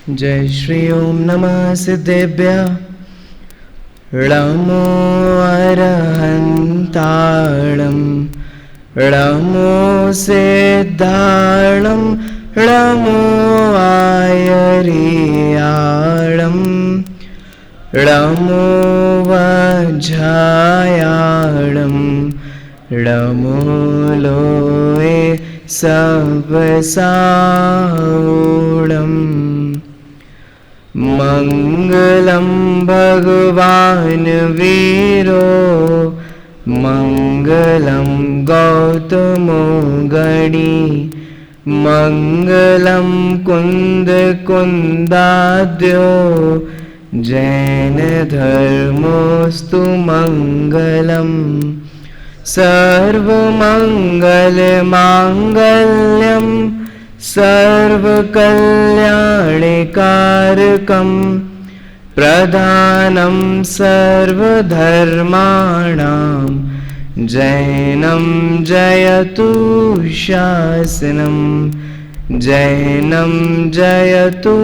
जय श्री ओम नमः सिद्धेभ्यः नमो अरहन्ताणं नमो सिद्धाणं नमो आयर्याणं नमो वज्रायाणं नमो लोये सबसाऊणम् मंगलम भगवान वीरो मंगलम गौतमो गणी मंगलम कुंद कुंदाद्यो जैन धर्मोस्तु मंगलम सर्वमंगल मांगल्यम सर्वकल्याणकारकं प्रधानं सर्वधर्माणां जैनं जयतु शासनं जैनं जयतु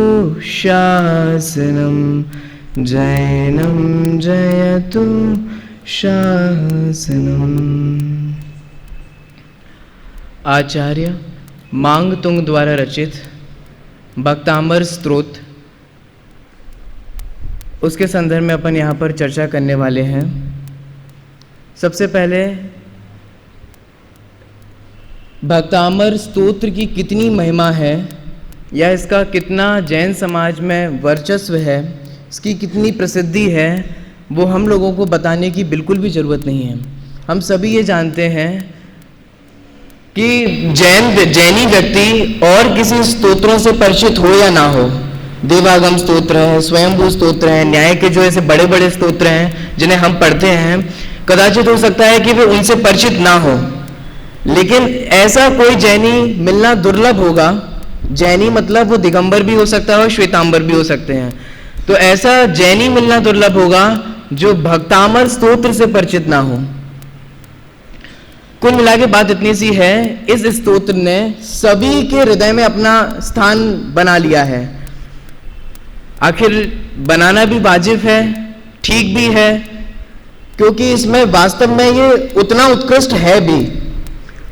शासनं जैनं जयतु शासनम्। आचार्य मांगतुंग द्वारा रचित भक्तांबर स्तोत्र, उसके संदर्भ में अपन यहाँ पर चर्चा करने वाले हैं। सबसे पहले भक्तांबर स्तोत्र की कितनी महिमा है या इसका कितना जैन समाज में वर्चस्व है, इसकी कितनी प्रसिद्धि है, वो हम लोगों को बताने की बिल्कुल भी ज़रूरत नहीं है। हम सभी ये जानते हैं कि जैनी व्यक्ति और किसी स्तोत्रों से परिचित हो या ना हो, देवागम स्तोत्र है, स्वयंभू स्तोत्र है, न्याय के जो ऐसे बड़े बड़े स्तोत्र हैं जिन्हें हम पढ़ते हैं, कदाचित हो सकता है कि वे उनसे परिचित ना हो, लेकिन ऐसा कोई जैनी मिलना दुर्लभ होगा। जैनी मतलब वो दिगंबर भी हो सकता है और श्वेतांबर भी हो सकते हैं। तो ऐसा जैनी मिलना दुर्लभ होगा जो भक्तांबर स्तोत्र से परिचित ना हो। कुल मिला के बात इतनी सी है, इस स्तोत्र ने सभी के हृदय में अपना स्थान बना लिया है। आखिर बनाना भी वाजिब है, ठीक भी है, क्योंकि इसमें वास्तव में ये उतना उत्कृष्ट है भी।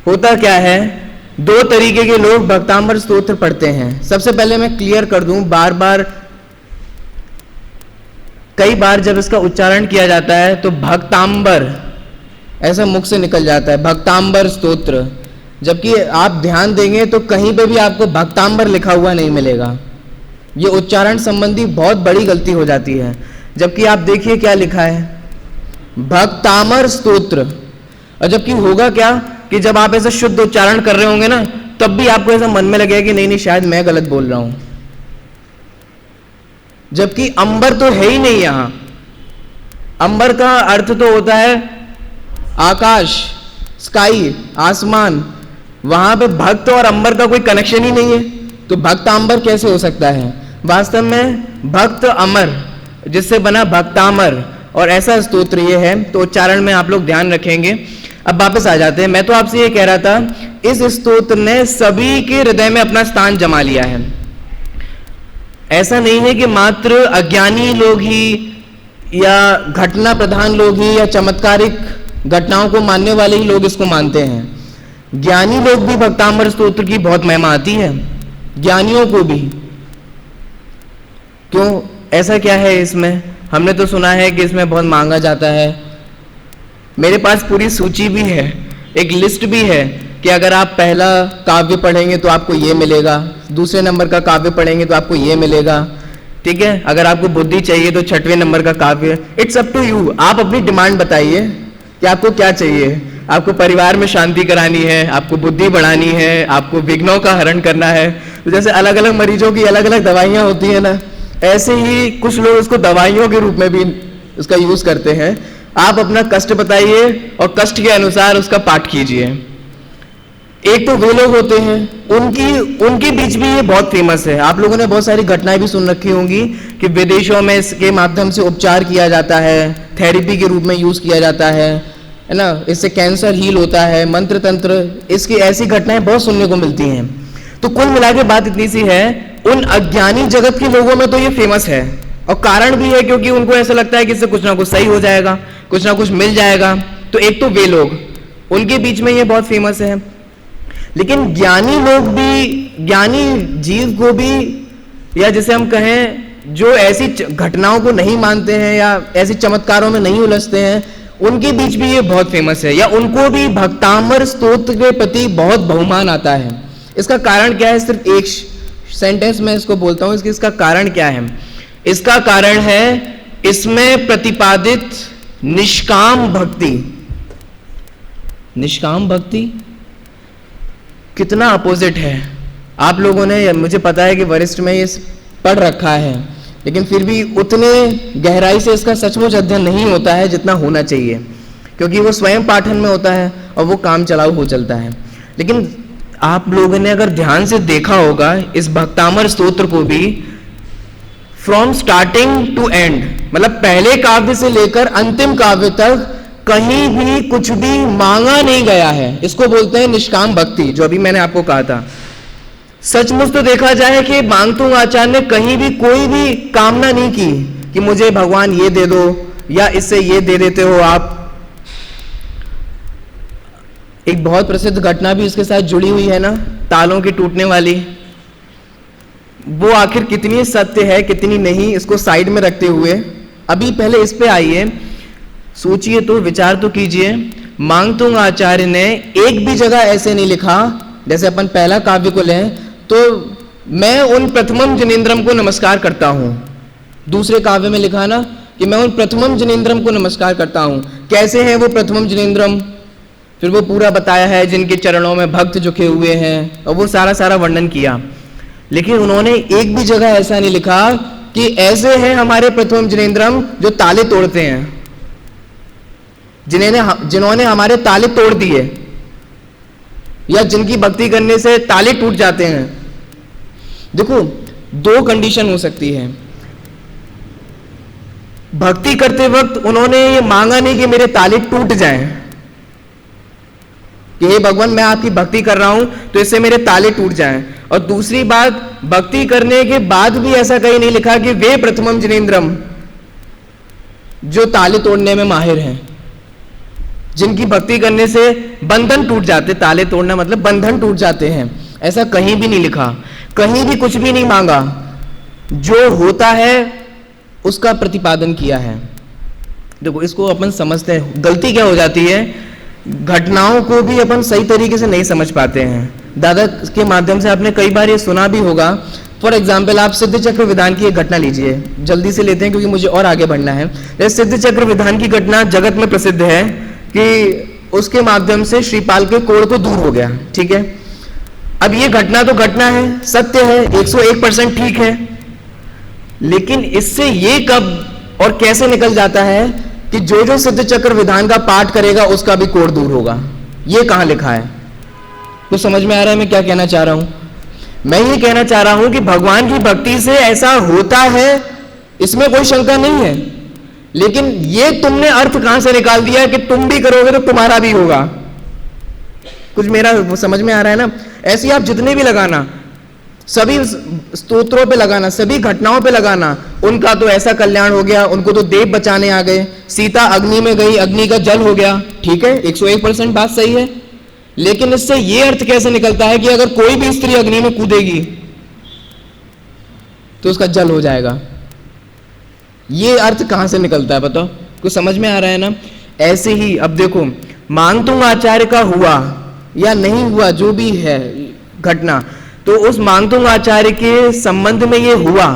होता क्या है, दो तरीके के लोग भक्तांबर स्तोत्र पढ़ते हैं। सबसे पहले मैं क्लियर कर दूं, कई बार जब इसका उच्चारण किया जाता है तो भक्तांबर ऐसा मुख से निकल जाता है, भक्तांबर स्तोत्र, जबकि आप ध्यान देंगे तो कहीं पे भी आपको भक्तांबर लिखा हुआ नहीं मिलेगा। ये उच्चारण संबंधी बहुत बड़ी गलती हो जाती है। जबकि आप देखिए क्या लिखा है, भक्तांबर स्तोत्र। और जबकि होगा क्या कि जब आप ऐसा शुद्ध उच्चारण कर रहे होंगे ना, तब भी आपको ऐसा मन में लगेगा कि नहीं शायद मैं गलत बोल रहा हूं, जबकि अंबर तो है ही नहीं। यहां अंबर का अर्थ तो होता है आकाश, स्काई, आसमान। वहां पे भक्त और अंबर का कोई कनेक्शन ही नहीं है, तो भक्त अंबर कैसे हो सकता है? वास्तव में भक्त अमर, जिससे बना भक्तांबर, और ऐसा स्तोत्र ये है। तो उच्चारण में आप लोग ध्यान रखेंगे। अब वापस आ जाते हैं। मैं तो आपसे ये कह रहा था, इस स्तोत्र ने सभी के हृदय में अपना स्थान जमा लिया है। ऐसा नहीं है कि मात्र अज्ञानी लोग ही या घटना प्रधान लोग ही या चमत्कारिक घटनाओं को मानने वाले ही लोग इसको मानते हैं। ज्ञानी लोग भी भक्तांबर स्तोत्र की बहुत महिमा आती है, ज्ञानियों को भी। क्यों, ऐसा क्या है इसमें? हमने तो सुना है कि इसमें बहुत मांगा जाता है। मेरे पास पूरी सूची भी है, एक लिस्ट भी है कि अगर आप पहला काव्य पढ़ेंगे तो आपको ये मिलेगा, दूसरे नंबर का काव्य पढ़ेंगे तो आपको ये मिलेगा, ठीक है। अगर आपको बुद्धि चाहिए तो 6वें नंबर का काव्य। इट्स अप टू यू, आप अपनी डिमांड बताइए कि आपको क्या चाहिए। आपको परिवार में शांति करानी है, आपको बुद्धि बढ़ानी है, आपको विघ्नों का हरण करना है। तो जैसे अलग अलग मरीजों की अलग अलग दवाइयाँ होती है ना, ऐसे ही कुछ लोग उसको दवाइयों के रूप में भी उसका यूज करते हैं। आप अपना कष्ट बताइए और कष्ट के अनुसार उसका पाठ कीजिए। एक तो वे लोग होते हैं, उनके बीच भी ये बहुत फेमस है। आप लोगों ने बहुत सारी घटनाएं भी सुन रखी होंगी कि विदेशों में इसके माध्यम से उपचार किया जाता है, थेरेपी के रूप में यूज किया जाता है ना। इससे कैंसर हील होता है, मंत्र तंत्र, इसकी ऐसी घटनाएं बहुत सुनने को मिलती हैं। तो कुल मिला के बात इतनी सी है उन अज्ञानी जगत के लोगों में तो ये फेमस है, और कारण भी है क्योंकि उनको ऐसा लगता है कि इससे कुछ ना कुछ सही हो जाएगा, कुछ ना कुछ मिल जाएगा। तो एक तो वे लोग, उनके बीच में ये बहुत फेमस है। लेकिन ज्ञानी लोग भी, ज्ञानी जीव को भी, या जैसे हम कहें जो ऐसी घटनाओं को नहीं मानते हैं या ऐसी चमत्कारों में नहीं उलझते हैं, उनके बीच भी ये बहुत फेमस है, या उनको भी भक्तामर स्तोत्र के प्रति बहुत बहुमान आता है। इसका कारण क्या है? सिर्फ एक सेंटेंस में इसको बोलता हूं, इसका कारण क्या है? इसका कारण है इसमें प्रतिपादित निष्काम भक्ति। निष्काम भक्ति कितना अपोजिट है। आप लोगों ने, मुझे पता है कि वरिष्ठ में ये पढ़ रखा है, लेकिन फिर भी उतने गहराई से इसका सचमुच अध्ययन नहीं होता है जितना होना चाहिए, क्योंकि वो स्वयं पाठन में होता है और वो काम चलाऊ हो चलता है। लेकिन आप लोगों ने अगर ध्यान से देखा होगा इस भक्तामर स्तोत्र को भी, फ्रॉम स्टार्टिंग टू एंड, मतलब पहले काव्य से लेकर अंतिम काव्य तक कहीं भी कुछ भी मांगा नहीं गया है। इसको बोलते हैं निष्काम भक्ति, जो अभी मैंने आपको कहा था। सचमुच तो देखा जाए कि मांगतुंग आचार्य ने कहीं भी कोई भी कामना नहीं की कि मुझे भगवान ये दे दो या इससे ये दे देते हो आप। एक बहुत प्रसिद्ध घटना भी इसके साथ जुड़ी हुई है ना, तालों के टूटने वाली। वो आखिर कितनी सत्य है कितनी नहीं, इसको साइड में रखते हुए अभी पहले इस पे आइए, सोचिए तो, विचार तो कीजिए। मांगतुंग आचार्य ने एक भी जगह ऐसे नहीं लिखा, जैसे अपन पहला काव्य को लें तो मैं उन प्रथमम जनेन्द्रम को नमस्कार करता हूं। दूसरे काव्य में लिखा ना कि मैं उन प्रथमम जनेन्द्रम को नमस्कार करता हूं। कैसे हैं वो प्रथमम जनेन्द्रम? फिर वो पूरा बताया है, जिनके चरणों में भक्त झुके हुए हैं, और वो सारा वर्णन किया। लेकिन उन्होंने एक भी जगह ऐसा नहीं लिखा कि ऐसे हैं हमारे प्रथमम जनेन्द्रम जो ताले तोड़ते हैं, जिन्होंने हमारे ताले तोड़ दिए, या जिनकी भक्ति करने से ताले टूट जाते हैं। देखो, दो कंडीशन हो सकती है। भक्ति करते वक्त उन्होंने ये मांगा नहीं कि मेरे ताले टूट जाएं, कि हे भगवान मैं आपकी भक्ति कर रहा हूं तो इससे मेरे ताले टूट जाएं। और दूसरी बात, भक्ति करने के बाद भी ऐसा कहीं नहीं लिखा कि वे प्रथमम जनेन्द्रम जो ताले तोड़ने में माहिर हैं, जिनकी भक्ति करने से बंधन टूट जाते, ताले तोड़ना मतलब बंधन टूट जाते हैं, ऐसा कहीं भी नहीं लिखा। कहीं भी कुछ भी नहीं मांगा, जो होता है उसका प्रतिपादन किया है। देखो, इसको अपन समझते हैं, गलती क्या हो जाती है, घटनाओं को भी अपन सही तरीके से नहीं समझ पाते हैं। दादा के माध्यम से आपने कई बार ये सुना भी होगा। फॉर एग्जाम्पल, आप सिद्ध चक्र विधान की एक घटना लीजिए, जल्दी से लेते हैं क्योंकि मुझे और आगे बढ़ना है। सिद्ध चक्र विधान की घटना जगत में प्रसिद्ध है कि उसके माध्यम से श्रीपाल के कोढ़ तो दूर हो गया, ठीक है। अब ये घटना तो घटना है, सत्य है, 101% ठीक है, लेकिन इससे ये कब और कैसे निकल जाता है कि जो सिद्ध चक्र विधान का पाठ करेगा उसका भी कोढ़ दूर होगा? ये कहां लिखा है? तो समझ में आ रहा है मैं क्या कहना चाह रहा हूं? मैं ये कहना चाह रहा हूं कि भगवान की भक्ति से ऐसा होता है, इसमें कोई शंका नहीं है, लेकिन ये तुमने अर्थ कहां से निकाल दिया कि तुम भी करोगे तो तुम्हारा भी होगा। कुछ मेरा समझ में आ रहा है ना? ऐसे आप जितने भी लगाना, सभी स्तोत्रों पे लगाना, सभी घटनाओं पे लगाना, उनका तो ऐसा कल्याण हो गया, उनको तो देव बचाने आ गए, सीता अग्नि में गई, अग्नि का जल हो गया, ठीक है, 101% बात सही है। लेकिन इससे यह अर्थ कैसे निकलता है कि अगर कोई भी स्त्री अग्नि में कूदेगी तो उसका जल हो जाएगा? ये अर्थ कहां से निकलता है बताओ? कुछ समझ में आ रहा है ना? ऐसे ही अब देखो, मांगतुंग आचार्य का हुआ या नहीं हुआ, जो भी है घटना, तो उस मांगतुंग आचार्य के संबंध में ये हुआ,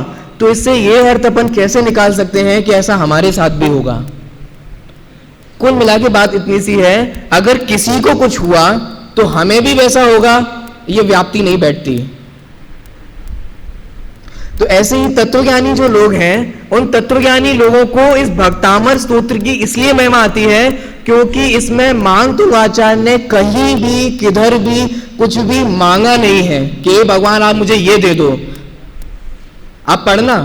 तो इससे ये अर्थ अपन कैसे निकाल सकते हैं कि ऐसा हमारे साथ भी होगा? कुल मिला के बात इतनी सी है, अगर किसी को कुछ हुआ तो हमें भी वैसा होगा, ये व्याप्ति नहीं बैठती। तो ऐसे ही तत्वज्ञानी जो लोग हैं, उन तत्वज्ञानी लोगों को इस भक्तामर स्तोत्र की इसलिए महिमा आती है क्योंकि इसमें मांगतुंग आचार्य ने कहीं भी किधर भी कुछ भी मांगा नहीं है कि भगवान आप मुझे ये दे दो। आप पढ़ना,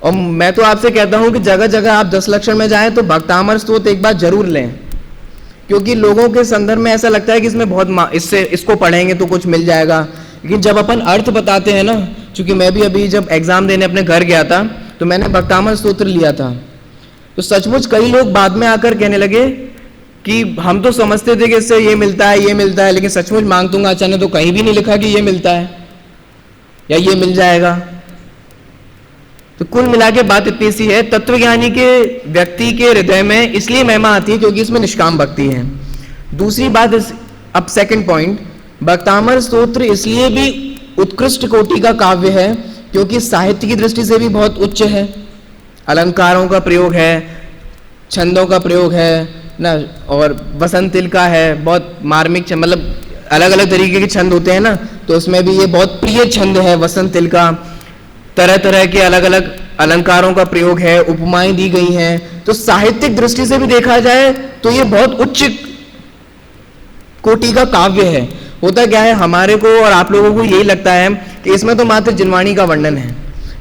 और मैं तो आपसे कहता हूं कि जगह जगह आप 10 लक्षण में जाएं तो भक्तामर स्तोत्र एक बार जरूर लें, क्योंकि लोगों के संदर्भ में ऐसा लगता है कि इसमें बहुत इससे इसको पढ़ेंगे तो कुछ मिल जाएगा, लेकिन जब अपन अर्थ बताते हैं ना, चूंकि मैं भी अभी जब एग्जाम देने अपने घर गया था तो मैंने भक्तामर स्तोत्र लिया था, तो सचमुच कई लोग बाद में आकर कहने लगे कि हम तो समझते थे कि इससे ये मिलता है, लेकिन सचमुच मांगतुंग आचार्य ने तो कहीं भी नहीं लिखा कि ये मिलता है या ये मिल जाएगा। तो कुल मिला के बात इतनी सी है, तत्वज्ञानी के व्यक्ति के हृदय में इसलिए महिमा आती है क्योंकि इसमें निष्काम भक्ति है। दूसरी बात अब सेकंड पॉइंट, भक्तामर स्तोत्र इसलिए भी उत्कृष्ट कोटि का काव्य है क्योंकि साहित्य की दृष्टि से भी बहुत उच्च है। अलंकारों का प्रयोग है, छंदों का प्रयोग है ना, और वसंत तिल का है, बहुत मार्मिक, मतलब अलग अलग तरीके के छंद होते हैं ना, तो उसमें भी ये बहुत प्रिय छंद है वसंत तिल का। तरह तरह के अलग अलग अलंकारों का प्रयोग है, उपमाएं दी गई हैं, तो साहित्यिक दृष्टि से भी देखा जाए तो ये बहुत उच्च कोटि का काव्य है। होता क्या है, हमारे को और आप लोगों को यही लगता है कि इसमें तो मात्र जिनवाणी का वर्णन है।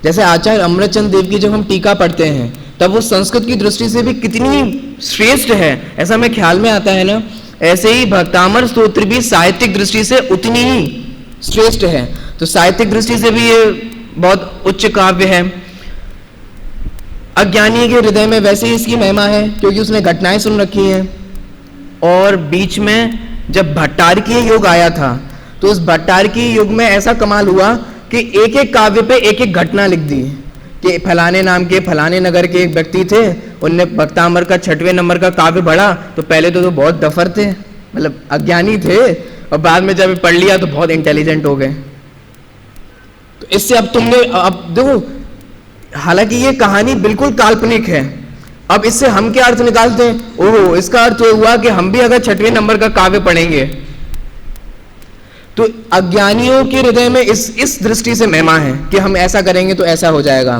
जैसे आचार्य अमृतचंद देव की जब हम टीका पढ़ते हैं तब वो संस्कृत की दृष्टि से भी कितनी श्रेष्ठ है, ऐसा मैं ख्याल में आता है ना, ऐसे ही भक्तामर स्तोत्र भी साहित्यिक दृष्टि से उतनी ही श्रेष्ठ है। तो साहित्यिक दृष्टि से भी ये बहुत उच्च काव्य है। अज्ञानी के हृदय में वैसे ही इसकी महिमा है क्योंकि उसने घटनाएं सुन रखी हैं, और बीच में जब भट्टारकीय युग आया था तो उस भट्टारकीय युग में ऐसा कमाल हुआ कि एक एक काव्य पे एक एक घटना लिख दी कि फलाने नाम के फलाने नगर के एक व्यक्ति थे, उनने भक्तामर का 6वें नंबर का काव्य पढ़ा तो पहले तो बहुत डफर थे, मतलब अज्ञानी थे, और बाद में जब पढ़ लिया तो बहुत इंटेलिजेंट हो गए। तो इससे अब देखो, हालांकि ये कहानी बिल्कुल काल्पनिक है, अब इससे हम क्या अर्थ निकालते हैं, ओह इसका अर्थ ये हुआ कि हम भी अगर 6वें नंबर का काव्य पढ़ेंगे तो अज्ञानियों के हृदय में इस दृष्टि से महिमा है कि हम ऐसा करेंगे तो ऐसा हो जाएगा।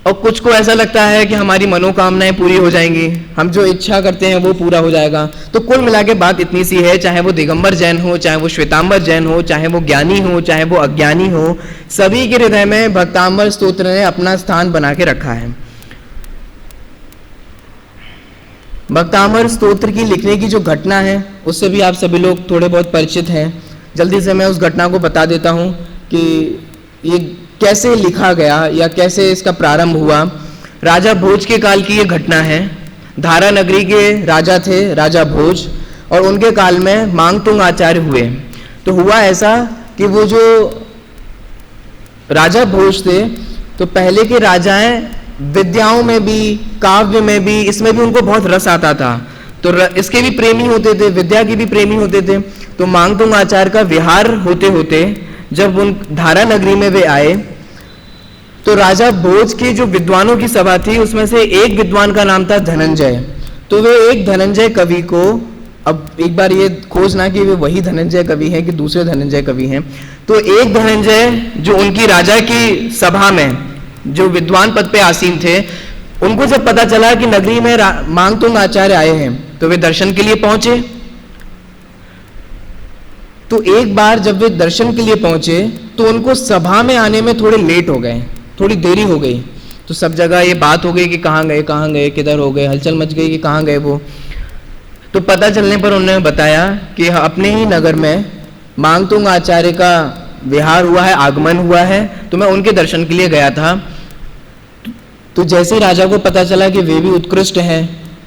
और कुछ को ऐसा लगता है कि हमारी मनोकामनाएं पूरी हो जाएंगी, हम जो इच्छा करते हैं वो पूरा हो जाएगा। तो कुल मिला के बात इतनी सी है, चाहे वो दिगंबर जैन हो, चाहे वो श्वेतांबर जैन हो, चाहे वो ज्ञानी हो, चाहे वो अज्ञानी हो, सभी के हृदय में भक्तामर स्तोत्र ने अपना स्थान बना के रखा है। भक्तामर स्तोत्र की लिखने की जो घटना है उससे भी आप सभी लोग थोड़े बहुत परिचित हैं। जल्दी से मैं उस घटना को बता देता हूँ कि ये कैसे लिखा गया या कैसे इसका प्रारंभ हुआ। राजा भोज के काल की ये घटना है। धारा नगरी के राजा थे राजा भोज, और उनके काल में मांगतुंग आचार्य हुए। तो हुआ ऐसा कि वो जो राजा भोज थे तो पहले के राजाएं विद्याओं में भी, काव्य में भी, इसमें भी उनको बहुत रस आता था, तो इसके भी प्रेमी होते थे, विद्या के भी प्रेमी होते थे। तो मांगतुंग आचार्य का विहार होते होते जब उन धारा नगरी में वे आए तो राजा भोज की जो विद्वानों की सभा थी उसमें से एक विद्वान का नाम था धनंजय। तो वे एक धनंजय कवि को, अब एक बार ये खोजना कि वे वही धनंजय कवि हैं कि दूसरे धनंजय कवि हैं, तो एक धनंजय जो उनकी राजा की सभा में जो विद्वान पद पे आसीन थे, उनको जब पता चला कि नगरी में मांगतुंग आचार्य आए हैं तो वे दर्शन के लिए पहुंचे। तो एक बार जब वे दर्शन के लिए पहुंचे तो उनको सभा में आने में थोड़े लेट हो गए, थोड़ी देरी हो गई। तो सब जगह ये बात हो गई कि कहाँ गए, किधर हो गए, हलचल मच गई कि कहाँ गए वो। तो पता चलने पर उन्होंने बताया कि अपने ही नगर में मांगतुंग आचार्य का विहार हुआ है, आगमन हुआ है, तो मैं उनके दर्शन के लिए गया था। तो जैसे राजा को पता चला कि वे भी उत्कृष्ट हैं,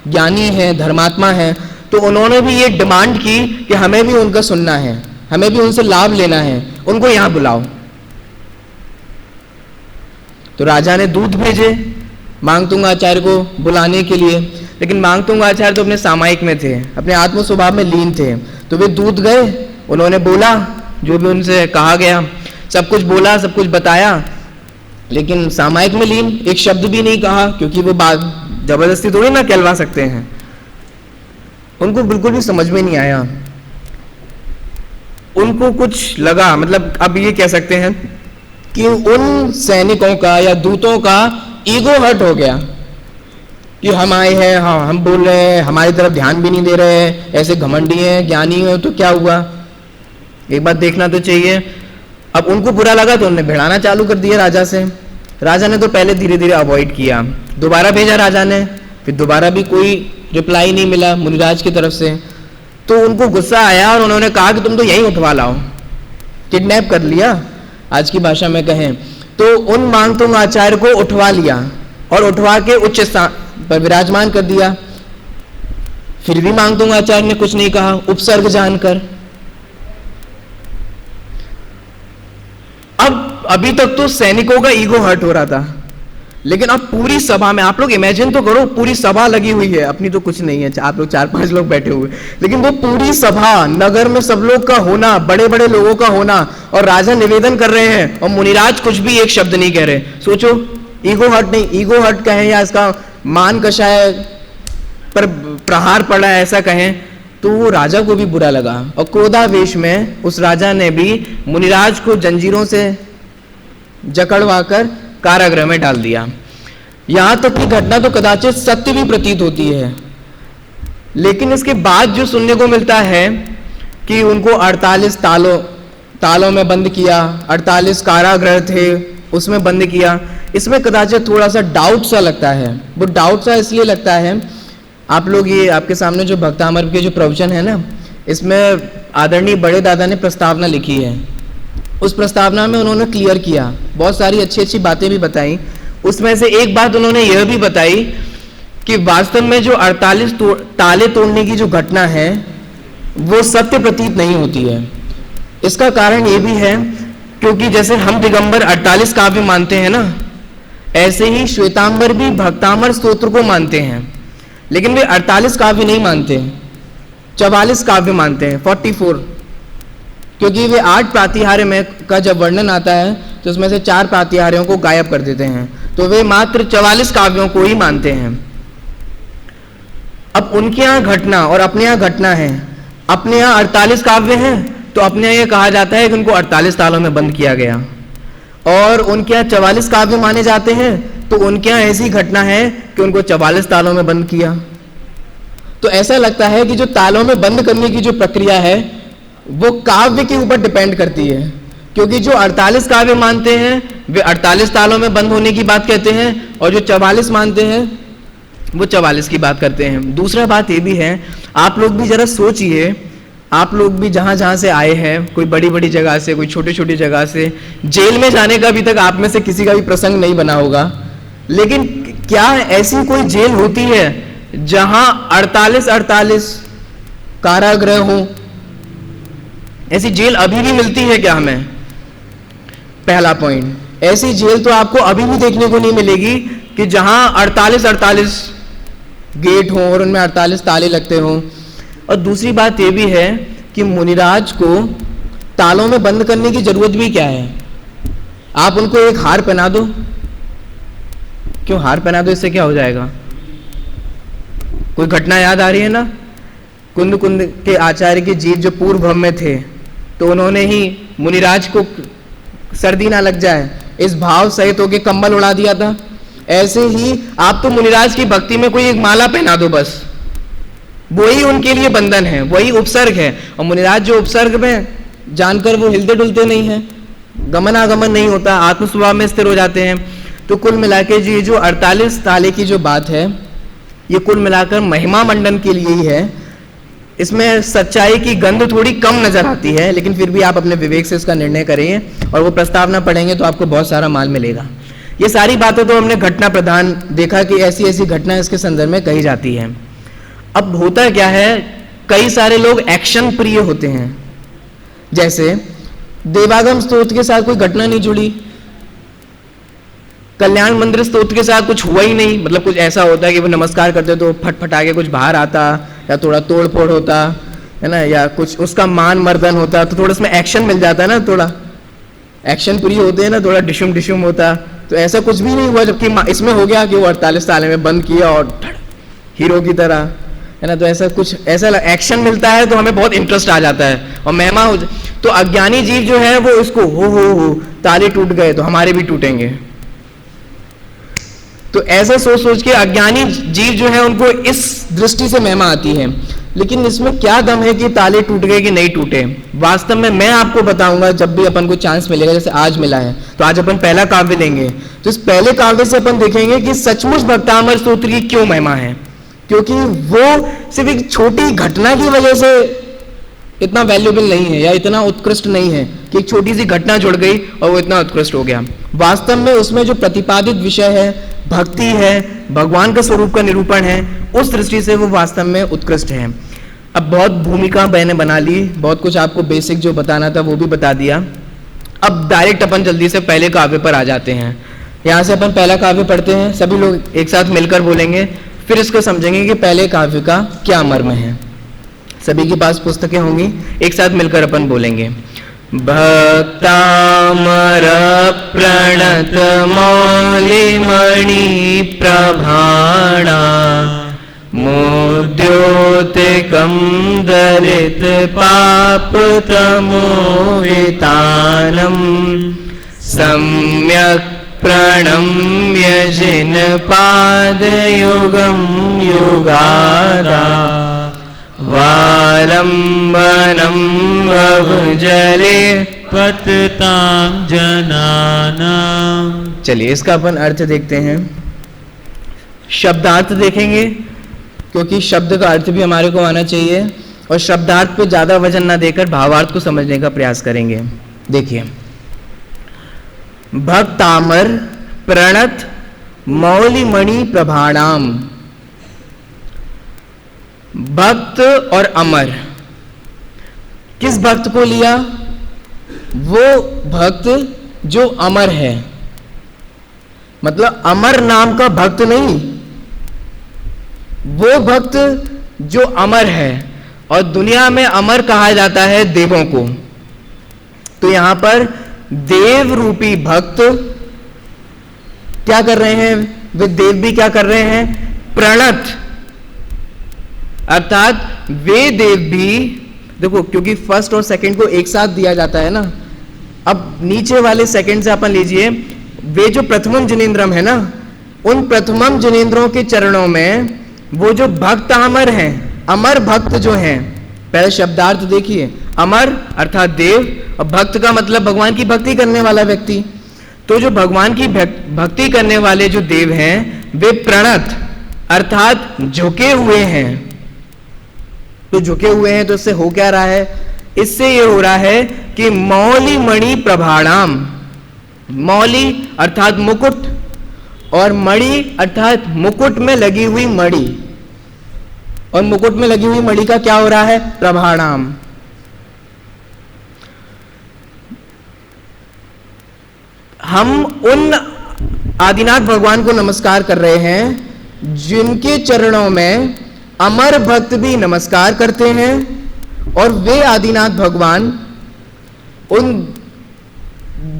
ज्ञानी हैं, धर्मात्मा हैं, तो उन्होंने भी ये डिमांड की कि हमें भी उनका सुनना है, हमें भी उनसे लाभ लेना है, उनको यहाँ बुलाओ। तो राजा ने दूत भेजे मांगतुंग आचार्य को बुलाने के लिए, लेकिन मांगतुंग आचार्य तो अपने सामायिक में थे, अपने आत्म स्वभाव में लीन थे। तो वे दूत गए, उन्होंने बोला जो भी उनसे कहा गया, सब कुछ बोला, सब कुछ बताया, लेकिन सामायिक में लीन, एक शब्द भी नहीं कहा, क्योंकि वो बात जबरदस्ती थोड़ी ना कहलवा सकते हैं। उनको बिल्कुल भी समझ में नहीं आया, उनको कुछ लगा, मतलब अब ये कह सकते हैं कि उन सैनिकों का या दूतों का ईगो हर्ट हो गया कि हम आए हैं, हाँ हम बोल रहे हैं, हमारी तरफ ध्यान भी नहीं दे रहे हैं, ऐसे घमंडी हैं, ज्ञानी हैं, तो क्या हुआ, एक बात देखना तो चाहिए। अब उनको बुरा लगा तो उन्होंने भिड़ाना चालू कर दिया राजा से। राजा ने तो पहले धीरे धीरे अवॉइड किया, दोबारा भेजा राजा ने, फिर दोबारा भी कोई रिप्लाई नहीं मिला मुनिराज की तरफ से। तो उनको गुस्सा आया और उन्होंने कहा कि तुम तो यहीं उठवा लाओ, किडनैप कर लिया आज की भाषा में कहें तो। उन मांगतुंग आचार्य को उठवा लिया और उठवा के उच्च स्थान पर विराजमान कर दिया। फिर भी मांगतुंग आचार्य ने कुछ नहीं कहा, उपसर्ग जानकर। अब अभी तक तो सैनिकों का ईगो हर्ट हो रहा था, लेकिन अब पूरी सभा में, आप लोग इमेजिन तो करो, पूरी सभा लगी हुई है, अपनी तो कुछ नहीं है, आप लोग 4-5 लोग बैठे हुए, लेकिन वो पूरी सभा, नगर में सब लोग का होना, बड़े बड़े लोगों का होना, और राजा निवेदन कर रहे हैं और मुनिराज कुछ भी एक शब्द नहीं कह रहे। सोचो, ईगो हर्ट नहीं, ईगो हर्ट कहें या इसका मान कषाय पर प्रहार पड़ा ऐसा कहें, तो वो राजा को भी बुरा लगा और क्रोधावेश में उस राजा ने भी मुनिराज को जंजीरों से जकड़वाकर कारागृह में डाल दिया। यहां तक की घटना तो कदाचित सत्य भी प्रतीत होती है, लेकिन इसके बाद जो सुनने को मिलता है कि उनको 48 तालों में बंद किया, 48 कारागृह थे उसमें बंद किया, इसमें कदाचित थोड़ा सा डाउट सा लगता है। वो डाउट सा इसलिए लगता है, आप लोग ये आपके सामने जो भक्तामर के जो प्रवचन है ना, इसमें आदरणीय बड़े दादा ने प्रस्तावना लिखी है। उस प्रस्तावना में उन्होंने क्लियर किया, बहुत सारी अच्छी अच्छी बातें भी बताई। उसमें से एक बात उन्होंने यह भी बताई कि वास्तव में जो 48 ताले तोड़ने की जो घटना है वो सत्य प्रतीत नहीं होती है। इसका कारण ये भी है क्योंकि जैसे हम दिगंबर 48 काव्य मानते हैं ना, ऐसे ही श्वेतांबर भी भक्तामर स्तोत्र को मानते हैं, लेकिन वे 48 काव्य नहीं मानते, 44 काव्य मानते हैं, 44, क्योंकि वे 8 प्रातिहार्य में का जब वर्णन आता है तो उसमें से 4 प्रातिहार्यों को गायब कर देते हैं, तो वे मात्र 44 काव्यों को ही मानते हैं। अब उनके यहाँ घटना और अपने यहाँ घटना है। अपने यहाँ 48 काव्य हैं तो अपने यहाँ यह कहा जाता है कि उनको 48 तालों में बंद किया गया, और उनके यहाँ 44 काव्य माने जाते हैं तो उनके यहाँ ऐसी घटना है कि उनको 44 तालों में बंद किया। तो ऐसा लगता है कि जो तालों में बंद करने की जो प्रक्रिया है वो काव्य के ऊपर डिपेंड करती है, क्योंकि जो 48 काव्य मानते हैं वे 48 तालों में बंद होने की बात कहते हैं, और जो 44 मानते हैं वो 44 की बात करते हैं। दूसरा बात ये भी है, आप लोग भी जरा सोचिए, आप लोग भी जहां जहां से आए हैं, कोई बड़ी बड़ी जगह से, कोई छोटी छोटी जगह से, जेल में जाने का अभी तक आप में से किसी का भी प्रसंग नहीं बना होगा, लेकिन क्या ऐसी कोई जेल होती है जहां 48 कारागृह हो? ऐसी जेल अभी भी मिलती है क्या हमें? पहला पॉइंट, ऐसी जेल तो आपको अभी भी देखने को नहीं मिलेगी कि जहां 48 गेट हो और उनमें 48 ताले लगते हों। और दूसरी बात यह भी है कि मुनिराज को तालों में बंद करने की जरूरत भी क्या है? आप उनको एक हार पहना दो। क्यों हार पहना दो? इससे क्या हो जाएगा? कोई घटना याद आ रही है ना, कुंद के आचार्य के जीव जो पूर्व भव में थे, तो उन्होंने ही मुनिराज को सर्दी ना लग जाए इस भाव सहित होके कंबल उड़ा दिया था। ऐसे ही आप तो मुनिराज की भक्ति में कोई एक माला पहना दो, बस वही उनके लिए बंधन है, वही उपसर्ग है। और मुनिराज जो उपसर्ग में जानकर वो हिलते डुलते नहीं है, गमनागमन नहीं होता, आत्म स्वभाव में स्थिर हो जाते हैं। तो कुल मिलाकर ये जो 48 ताले की जो बात है, ये कुल मिलाकर महिमा मंडन के लिए ही है। इसमें सच्चाई की गंध थोड़ी कम नजर आती है, लेकिन फिर भी आप अपने विवेक से इसका निर्णय करेंगे और वो प्रस्तावना पढ़ेंगे तो आपको बहुत सारा माल मिलेगा। ये सारी बातें तो हमने घटना प्रधान देखा कि ऐसी ऐसी घटना इसके संदर्भ में कही जाती है। अब होता क्या है, कई सारे लोग एक्शन प्रिय होते हैं। जैसे देवागम स्तोत्र के साथ कोई घटना नहीं जुड़ी, कल्याण मंदिर स्तोत्र के साथ कुछ हुआ ही नहीं, मतलब कुछ ऐसा होता है कि वो नमस्कार करते तो फटफटा के कुछ बाहर आता, या थोड़ा तोड़ फोड़ होता है ना, या कुछ उसका मान मर्दन होता, तो थोड़ा उसमें एक्शन मिल जाता है ना, थोड़ा एक्शन प्रिय होते हैं ना, थोड़ा डिशुम डिशुम होता। तो ऐसा कुछ भी नहीं हुआ, जबकि इसमें हो गया कि वो 48 ताले में बंद किया और हीरो की तरह, है ना। तो ऐसा कुछ ऐसा एक्शन मिलता है तो हमें बहुत इंटरेस्ट आ जाता है और महिमा हो। तो अज्ञानी जीव जो है वो इसको हो ताले टूट गए तो हमारे भी टूटेंगे, तो ऐसा सोच सोच के अज्ञानी जीव जो है उनको इस दृष्टि से महिमा आती है। लेकिन इसमें क्या दम है कि ताले टूट गए कि नहीं टूटे? वास्तव में मैं आपको बताऊंगा जब भी अपन को चांस मिलेगा, जैसे आज मिला है, तो आज अपन पहला काव्य लेंगे, तो इस पहले काव्य से अपन देखेंगे कि सचमुच भक्तामर स्तोत्र की क्यों महिमा है, क्योंकि वो सिर्फ एक छोटी घटना की वजह से इतना वैल्यूएबल नहीं है या इतना उत्कृष्ट नहीं है कि एक छोटी सी घटना जुड़ गई और वो इतना उत्कृष्ट हो गया। वास्तव में उसमें जो प्रतिपादित विषय है, भक्ति है, भगवान का स्वरूप का निरूपण है, उस दृष्टि से वो वास्तव में उत्कृष्ट है। अब बहुत भूमिका मैंने बना ली, बहुत कुछ आपको बेसिक जो बताना था वो भी बता दिया। अब डायरेक्ट अपन जल्दी से पहले काव्य पर आ जाते हैं। यहाँ से अपन पहला काव्य पढ़ते हैं, सभी लोग एक साथ मिलकर बोलेंगे, फिर इसको समझेंगे कि पहले काव्य का क्या मर्म है। सभी के पास पुस्तकें होंगी, एक साथ मिलकर अपन बोलेंगे। भक्तामर प्रणत मौलिमणि प्रभाणा मोद्योतिकं दलित पाप तमोवितानं सम्यक् प्रणम्य जिन पादयुगं युगादा वालंबनं बहुजले पततां जनानां। चलिए इसका अपन अर्थ देखते हैं। शब्दार्थ देखेंगे क्योंकि शब्द का अर्थ भी हमारे को आना चाहिए, और शब्दार्थ पे ज्यादा वजन ना देकर भावार्थ को समझने का प्रयास करेंगे। देखिए, भक्तामर प्रणत मौलिमणि प्रभाणाम। भक्त और अमर, किस भक्त को लिया? वो भक्त जो अमर है, मतलब अमर नाम का भक्त नहीं, वो भक्त जो अमर है। और दुनिया में अमर कहा जाता है देवों को। तो यहां पर देव रूपी भक्त क्या कर रहे हैं? वे देव भी क्या कर रहे हैं? प्रणत, अर्थात वे देव भी, देखो क्योंकि फर्स्ट और सेकंड को एक साथ दिया जाता है ना। अब नीचे वाले सेकंड से अपन लीजिए, वे जो प्रथमम जनेन्द्रम है ना, उन प्रथमम जनेन्द्रों के चरणों में वो जो भक्त अमर हैं, अमर भक्त जो हैं, पहले शब्दार्थ देखिए, अमर अर्थात देव, और भक्त का मतलब भगवान की भक्ति करने वाला व्यक्ति। तो जो भगवान की भक्ति करने वाले जो देव हैं, वे प्रणत अर्थात झुके हुए हैं। तो झुके हुए हैं तो इससे हो क्या रहा है? इससे ये हो रहा है कि मौली मणि प्रभाणाम, मौली अर्थात मुकुट, और मणि अर्थात मुकुट में लगी हुई मणि, और मुकुट में लगी हुई मणि का क्या हो रहा है? प्रभाणाम। हम उन आदिनाथ भगवान को नमस्कार कर रहे हैं जिनके चरणों में अमर भक्त भी नमस्कार करते हैं, और वे आदिनाथ भगवान उन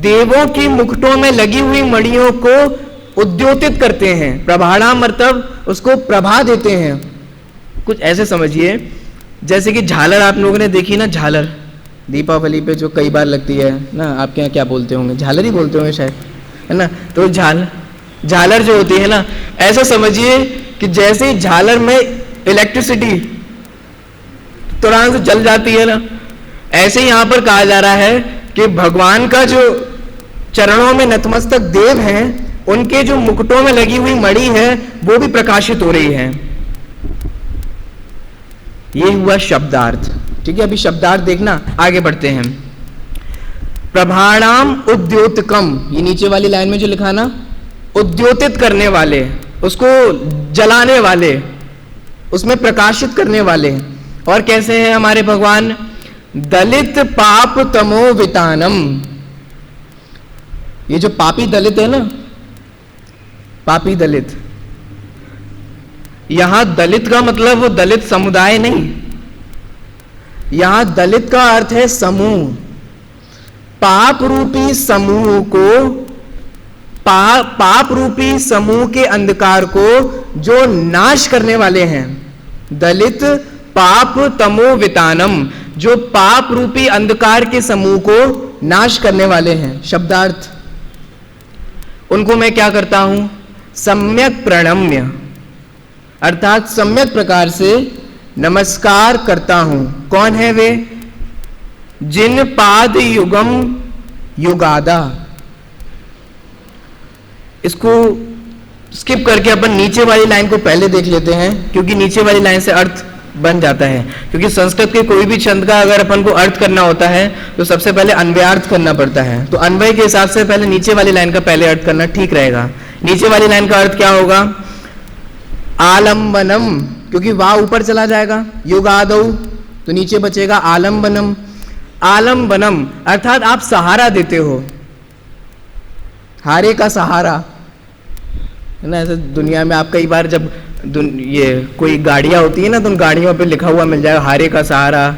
देवों की मुकुटों में लगी हुई मणियों को उद्योतित करते हैं। प्रभाणाम मतलब उसको प्रभा देते हैं। कुछ ऐसे समझिए जैसे कि झालर आप लोगों ने देखी ना, झालर दीपावली पे जो कई बार लगती है ना, आपके यहाँ क्या बोलते होंगे? झालर ही बोलते होंगे शायद, है ना। तो झालर जो होती है ना, ऐसा समझिए कि जैसे झालर में इलेक्ट्रिसिटी तुरंत से जल जाती है ना, ऐसे ही यहां पर कहा जा रहा है कि भगवान का जो चरणों में नतमस्तक देव हैं, उनके जो मुकुटों में लगी हुई मणि है वो भी प्रकाशित हो रही है। ये हुआ शब्दार्थ। ठीक है, अभी शब्दार्थ देखना, आगे बढ़ते हैं। प्रभाणाम उद्योतकम, ये नीचे वाली लाइन में जो लिखा ना, उद्योतित करने वाले, उसको जलाने वाले, उसमें प्रकाशित करने वाले। और कैसे हैं हमारे भगवान? दलित पाप तमो वितानम। ये जो पापी दलित है ना, पापी दलित, यहां दलित का मतलब वो दलित समुदाय नहीं, यहां दलित का अर्थ है समूह। पाप रूपी समूह को, पाप रूपी समूह के अंधकार को जो नाश करने वाले हैं। दलित पाप तमो वितानम, जो पाप रूपी अंधकार के समूह को नाश करने वाले हैं। शब्दार्थ, उनको मैं क्या करता हूं? सम्यक प्रणम्य, अर्थात सम्यक प्रकार से नमस्कार करता हूं। कौन है वे? जिन पाद युगम युगादा। इसको स्किप करके अपन नीचे वाली लाइन को पहले देख लेते हैं, क्योंकि नीचे वाली लाइन से अर्थ बन जाता है। क्योंकि संस्कृत के कोई भी छंद का अगर अपन को अर्थ करना होता है तो सबसे पहले अन्वयार्थ करना पड़ता है। तो अन्वय के हिसाब से पहले नीचे वाली लाइन का पहले अर्थ करना ठीक रहेगा। नीचे वाली लाइन का अर्थ क्या होगा? आलंबनम, क्योंकि वाह ऊपर चला जाएगा, युगादौ, तो नीचे बचेगा आलंबनम। आलंबनम अर्थात आप सहारा देते हो, हारे का सहारा है ना। ऐसे दुनिया में आप कई बार जब ये कोई गाड़ियां होती है ना, तो उन गाड़ियों पे लिखा हुआ मिल जाएगा हारे का सहारा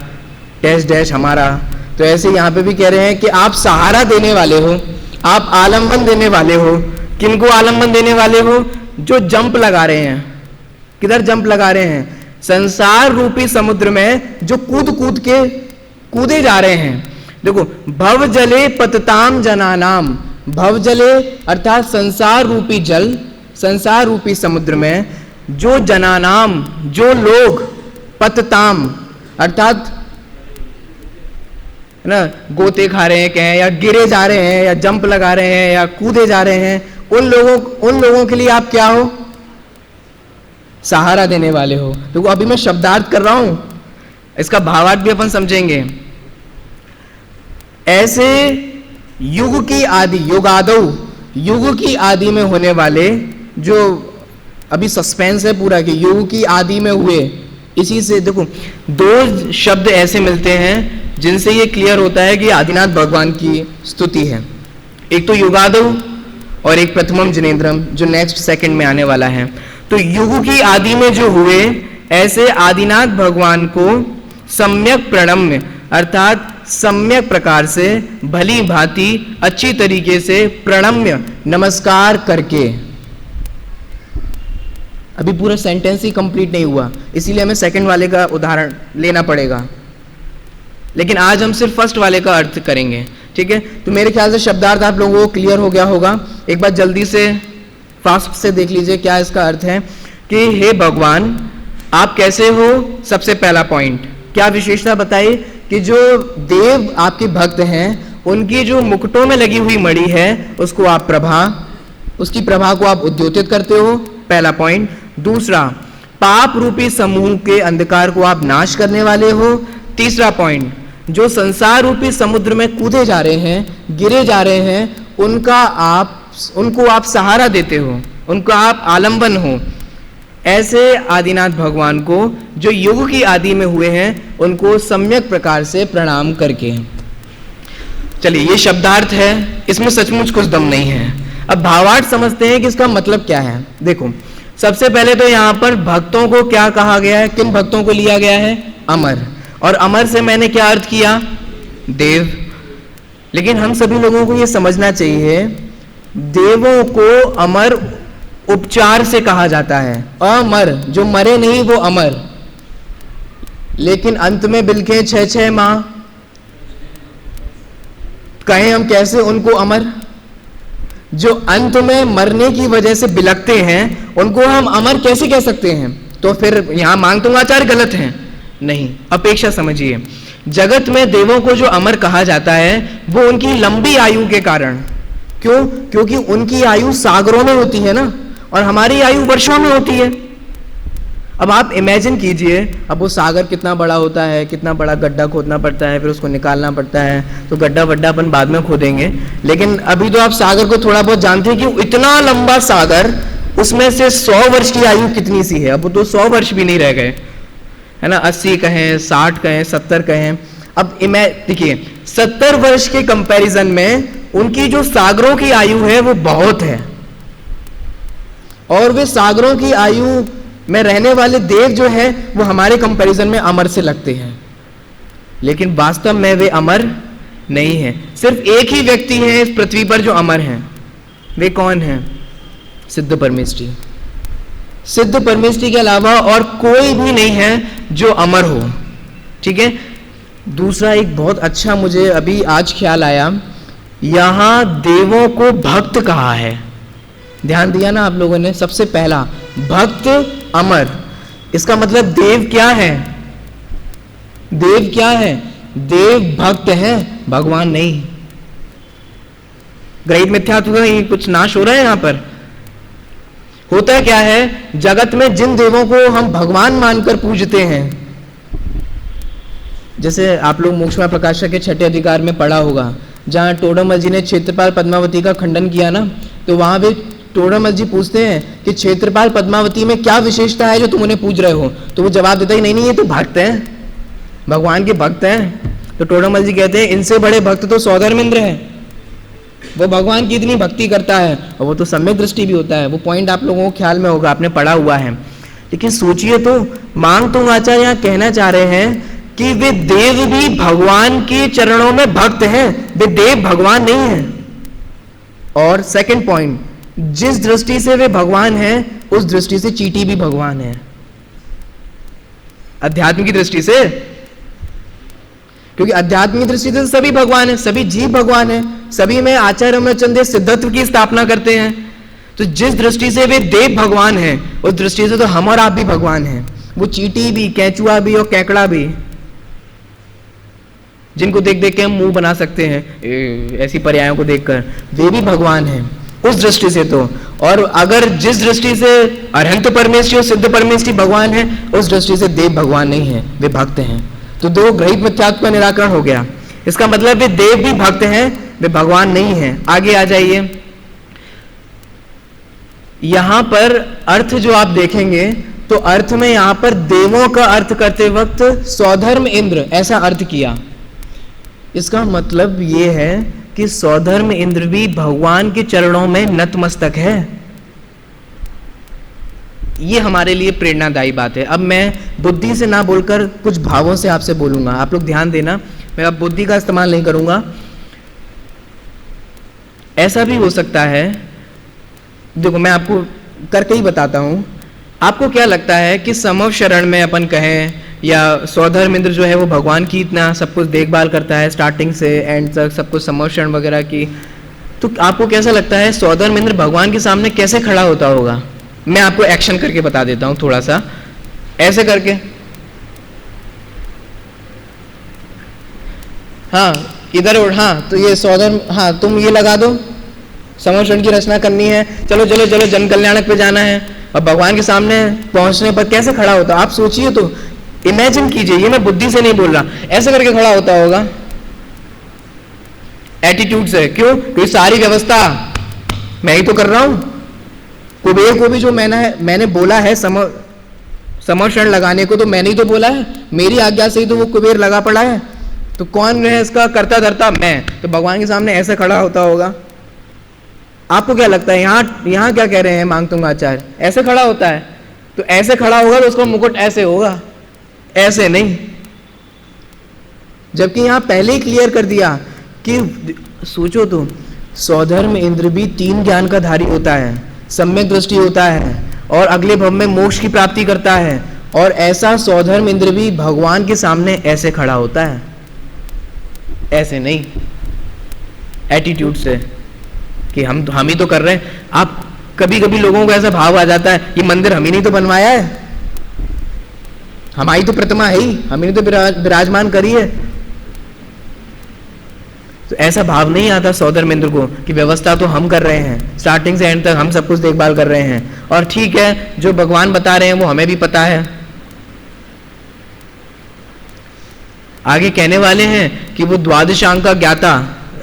डैश डैश हमारा। तो ऐसे यहाँ पे भी कह रहे हैं कि आप सहारा देने वाले हो, आप आलंबन देने वाले हो। किनको आलंबन देने वाले हो? जो जंप लगा रहे हैं। किधर जंप लगा रहे हैं? संसार रूपी समुद्र में जो कूद कूद के कूदे जा रहे हैं। देखो, भव जले पतताम जनानाम, भव जले अर्थात संसार रूपी जल, संसार रूपी समुद्र में जो जनानाम, जो लोग, पतताम अर्थात ना गोते खा रहे हैं कहें, या गिरे जा रहे हैं, या जंप लगा रहे हैं, या कूदे जा रहे हैं, उन लोगों के लिए आप क्या हो? सहारा देने वाले हो। देखो अभी मैं शब्दार्थ कर रहा हूं, इसका भावार्थ भी अपन समझेंगे। ऐसे युग की आदि, युगादौ, युग की आदि में होने वाले, जो अभी सस्पेंस है पूरा कि युग की आदि में हुए, इसी से देखो दो शब्द ऐसे मिलते हैं जिनसे ये क्लियर होता है कि आदिनाथ भगवान की स्तुति है। एक तो युगादौ और एक प्रथमम जनेन्द्रम, जो नेक्स्ट सेकंड में आने वाला है। तो युग की आदि में जो हुए, ऐसे आदिनाथ भगवान को सम्यक प्रणम्य अर्थात सम्यक प्रकार से, भली भांति, अच्छी तरीके से प्रणम्य नमस्कार करके। अभी पूरा सेंटेंस ही कंप्लीट नहीं हुआ, इसीलिए हमें सेकंड वाले का उदाहरण लेना पड़ेगा, लेकिन आज हम सिर्फ फर्स्ट वाले का अर्थ करेंगे। ठीक है, तो मेरे ख्याल से शब्दार्थ आप लोगों को क्लियर हो गया होगा। एक बार जल्दी से फास्ट से देख लीजिए क्या इसका अर्थ है कि हे भगवान आप कैसे हो। सबसे पहला पॉइंट क्या विशेषता बताई कि जो देव आपके भक्त हैं उनकी जो मुकुटों में लगी हुई मणि है उसको आप उसकी प्रभा को आप उद्योतित करते हो, पहला पॉइंट। दूसरा, पाप रूपी समूह के अंधकार को आप नाश करने वाले हो। तीसरा पॉइंट, जो संसार रूपी समुद्र में कूदे जा रहे हैं, गिरे जा रहे हैं, उनको आप सहारा देते हो, उनका आप आलंबन हो। ऐसे आदिनाथ भगवान को जो युग की आदि में हुए हैं उनको सम्यक प्रकार से प्रणाम करके। चलिए ये शब्दार्थ है, इसमें सचमुच कुछ दम नहीं है। अब भावार्थ समझते हैं कि इसका मतलब क्या है। देखो सबसे पहले तो यहाँ पर भक्तों को क्या कहा गया है, किन भक्तों को लिया गया है? अमर। और अमर से मैंने क्या अर्थ किया? देव। लेकिन हम सभी लोगों को ये समझना चाहिए देवों को अमर उपचार से कहा जाता है। अमर जो मरे नहीं वो अमर, लेकिन अंत में बिलखे 6-6 माह, कहें हम कैसे उनको अमर? जो अंत में मरने की वजह से बिलखते हैं उनको हम अमर कैसे कह सकते हैं? तो फिर यहां मांगतुंगाचार्य गलत हैं? नहीं, अपेक्षा समझिए। जगत में देवों को जो अमर कहा जाता है वो उनकी लंबी आयु के कारण। क्यों? क्योंकि उनकी आयु सागरों में होती है ना, और हमारी आयु वर्षों में होती है। अब आप इमेजिन कीजिए, अब वो सागर कितना बड़ा होता है, कितना बड़ा गड्ढा खोदना पड़ता है, फिर उसको निकालना पड़ता है। तो गड्ढा वड्ढा अपन बाद में खोदेंगे, लेकिन अभी तो आप सागर को थोड़ा बहुत जानते हैं कि इतना लंबा सागर, उसमें से 100 वर्ष की आयु कितनी सी है। अब तो 100 वर्ष भी नहीं रह गए, है ना। 80 कहें, 60 कहें, 70 कहें। अब देखिए 70 वर्ष के कंपैरिजन में उनकी जो सागरों की आयु है वो बहुत है, और वे सागरों की आयु में रहने वाले देव जो है वो हमारे कंपैरिजन में अमर से लगते हैं, लेकिन वास्तव में वे अमर नहीं है। सिर्फ एक ही व्यक्ति है इस पृथ्वी पर जो अमर है। वे कौन है? सिद्ध परमेष्ठी। सिद्ध परमेष्ठी के अलावा और कोई भी नहीं है जो अमर हो। ठीक है। दूसरा एक बहुत अच्छा मुझे अभी आज ख्याल आया, यहां देवों को भक्त कहा है। ध्यान दिया ना आप लोगों ने? सबसे पहला भक्त अमर, इसका मतलब देव क्या है? देव क्या है? देव भक्त है, भगवान नहीं। ग्रहित मिथ्यात्व का कुछ नाश हो रहा है यहां पर। होता क्या है, जगत में जिन देवों को हम भगवान मानकर पूजते हैं, जैसे आप लोग मोक्ष प्रकाशक के छठे अधिकार में पढ़ा होगा, जहाँ टोडरमल जी ने क्षेत्रपाल पद्मावती का खंडन किया ना, तो वहां भी टोडरमल जी पूछते हैं कि क्षेत्रपाल पद्मावती में क्या विशेषता है जो तुम उन्हें पूज रहे हो, तो वो जवाब देता ही नहीं, ये तो भक्त हैं, भगवान के भक्त हैं। तो टोडरमल जी कहते हैं इनसे बड़े भक्त तो सौधर्मेंद्र है, वो भगवान की इतनी भक्ति करता है और वो तो सम्यक दृष्टि भी होता है। वो पॉइंट आप लोगों को ख्याल में होगा, आपने पढ़ा हुआ है। लेकिन सोचिए तो, मांगतुंग आचार्य यहाँ कहना चाह रहे हैं कि वे देव भी भगवान के चरणों में भक्त हैं, वे देव भगवान नहीं हैं। और सेकंड पॉइंट, जिस दृष्टि से वे भगवान हैं उस दृष्टि से चींटी भी भगवान है, अध्यात्म की दृष्टि से, क्योंकि अध्यात्म की दृष्टि से सभी भगवान है, सभी जीव भगवान है, सभी में आचार्य में चंदे सिद्धत्व की स्थापना करते हैं। तो जिस दृष्टि से वे देव भगवान हैं उस दृष्टि से तो हम और आप भी भगवान हैं। वो चींटी भी, कैचुआ भी और केकड़ा भी, जिनको देख देख के हम मुंह बना सकते हैं ऐसी पर्यायों को देखकर, वे भी भगवान हैं उस दृष्टि से तो। और अगर जिस दृष्टि से अरहंत परमेश्वरी और सिद्ध परमेश्वरी भगवान है, उस दृष्टि से देव भगवान नहीं है, वे भक्त हैं। तो दो ग्रहित मिथ्यात्व का निराकरण हो गया। इसका मतलब वे देव भी भक्त हैं, वे भगवान नहीं हैं। आगे आ जाइए, यहां पर अर्थ जो आप देखेंगे तो अर्थ में यहां पर देवों का अर्थ करते वक्त सौधर्म इंद्र ऐसा अर्थ किया। इसका मतलब यह है कि सौधर्म इंद्र भी भगवान के चरणों में नतमस्तक है। ये हमारे लिए प्रेरणादायी बात है। अब मैं बुद्धि से ना बोलकर कुछ भावों से आपसे बोलूंगा, आप लोग ध्यान देना, मैं अब बुद्धि का इस्तेमाल नहीं करूंगा। ऐसा भी हो सकता है, देखो मैं आपको करके ही बताता हूं। आपको क्या लगता है कि समव शरण में अपन कहें या सौधर्म इंद्र जो है वो भगवान की इतना सब कुछ देखभाल करता है स्टार्टिंग से एंड तक, सब कुछ समव शरण वगैरह की, तो आपको कैसा लगता है सौधर्म इंद्र भगवान के सामने कैसे खड़ा होता होगा? मैं आपको एक्शन करके बता देता हूं, थोड़ा सा ऐसे करके, हाँ इधर उड़, हाँ तो ये सौधर्म, हाँ तुम ये लगा दो, समोषण की रचना करनी है, चलो चलो चलो जन कल्याणक पे जाना है। और भगवान के सामने पहुंचने पर कैसे खड़ा होता, आप सोचिए तो, इमेजिन कीजिए, ये मैं बुद्धि से नहीं बोल रहा, ऐसे करके खड़ा होता होगा एटीट्यूड से। क्यों? क्योंकि सारी व्यवस्था मैं ही तो कर रहा हूं। कुबेर को भी जो मैंने बोला है समर्षण लगाने को, तो मैंने ही तो बोला है, मेरी आज्ञा से ही तो वो कुबेर लगा पड़ा है। तो कौन है इसका कर्ता धर्ता? मैं। तो भगवान के सामने ऐसे खड़ा होता होगा। आपको क्या लगता है यहाँ क्या कह रहे हैं मांगतुंग आचार्य? ऐसे खड़ा होता है, तो ऐसे खड़ा होगा तो उसका मुकुट ऐसे होगा, ऐसे नहीं। जबकि यहां पहले ही क्लियर कर दिया कि सोचो तो, सौधर्म इंद्र भी 3 ज्ञान का धारी होता है, सम्यक दृष्टि होता है और अगले भव में मोक्ष की प्राप्ति करता है। और ऐसा सौधर्म इंद्र भी भगवान के सामने ऐसे खड़ा होता है, ऐसे नहीं एटीट्यूड से कि हम ही तो कर रहे हैं। आप कभी कभी लोगों को ऐसा भाव आ जाता है ये मंदिर हम ही नहीं तो बनवाया है, हमारी तो प्रतिमा है ही, हम ही तो विराजमान करी है। तो ऐसा भाव नहीं आता सौधर्म इंद्र को कि व्यवस्था तो हम कर रहे हैं, स्टार्टिंग से एंड तक हम सब कुछ देखभाल कर रहे हैं, और ठीक है जो भगवान बता रहे हैं वो हमें भी पता है। आगे कहने वाले हैं कि वो द्वादशांग का ज्ञाता,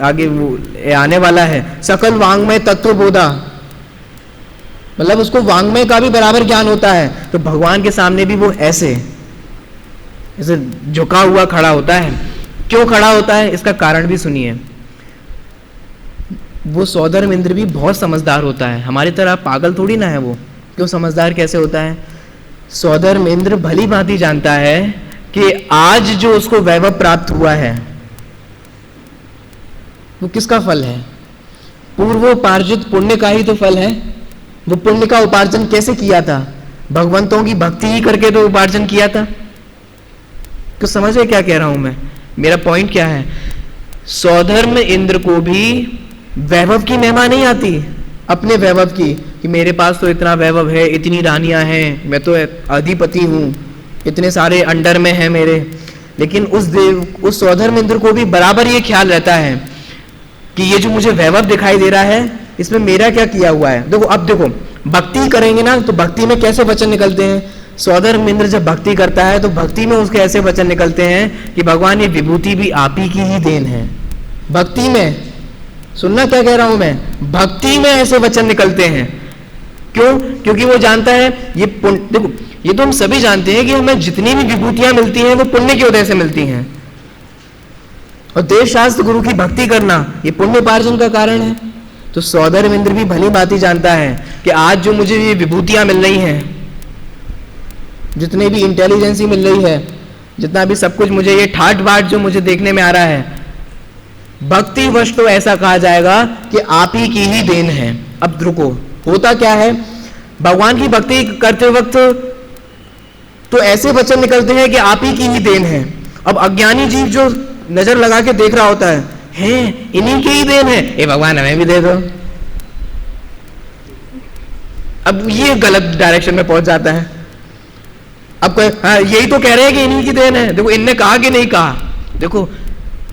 आगे वो आने वाला है, सकल वांग्मय तत्व बोधा, मतलब उसको वांग्मय का भी बराबर ज्ञान होता है। तो भगवान के सामने भी वो ऐसे झुका हुआ खड़ा होता है। क्यों खड़ा होता है इसका कारण भी सुनिए। वो सौधर्म इंद्र भी बहुत समझदार होता है, हमारी तरह पागल थोड़ी ना है वो। क्यों समझदार कैसे होता है? सौधर्म इंद्र भली भांति जानता है कि आज जो उसको वैभव प्राप्त हुआ है वो किसका फल है? पूर्वोपार्जित पुण्य का ही तो फल है। वो पुण्य का उपार्जन कैसे किया था? भगवंतों की भक्ति ही करके तो उपार्जन किया था। तो समझे क्या कह रहा हूं मैं? मेरा पॉइंट क्या है? सौधर्म इंद्र को भी वैभव की महिमा नहीं आती, अपने वैभव की, कि मेरे पास तो इतना वैभव है, इतनी रानियां हैं, मैं तो अधिपति हूं, इतने सारे अंडर में हैं मेरे। लेकिन उस सौधर्म इंद्र को भी बराबर ये ख्याल रहता है कि ये जो मुझे वैभव दिखाई दे रहा है इसमें मेरा क्या किया हुआ है। देखो अब देखो, भक्ति करेंगे ना तो भक्ति में कैसे वचन निकलते हैं? सौधर्म इंद्र जब भक्ति करता है तो भक्ति में उसके ऐसे वचन निकलते हैं कि भगवान ये विभूति भी आप ही की ही देन है। भक्ति में, सुनना क्या कह रहा हूं मैं, भक्ति में ऐसे वचन निकलते हैं। क्यों? क्योंकि वो जानता है ये पुण्य, देखो ये तो हम सभी जानते हैं कि हमें जितनी भी विभूतियां मिलती हैं वो पुण्य की उदय से मिलती हैं, और देव शास्त्र गुरु की भक्ति करना ये पुण्य उपार्जन का कारण है। तो सौधर्म इंद्र भी भली बात ही जानता है कि आज जो मुझे ये विभूतियां मिल रही हैं, जितने भी इंटेलिजेंसी मिल रही है, जितना भी सब कुछ मुझे ये ठाट बाट जो मुझे देखने में आ रहा है, भक्ति वश तो ऐसा कहा जाएगा कि आप ही की ही देन है। अब रुको, होता क्या है, भगवान की भक्ति करते वक्त तो ऐसे वचन निकलते हैं कि आप ही की ही देन है। अब अज्ञानी जीव जो नजर लगा के देख रहा होता है इन्हीं की ही देन है, ए भगवान हमें भी दे दो। अब ये गलत डायरेक्शन में पहुंच जाता है। अब हाँ यही तो कह रहे हैं कि इन्हीं की देन है। देखो इनने कहा कि नहीं कहा, देखो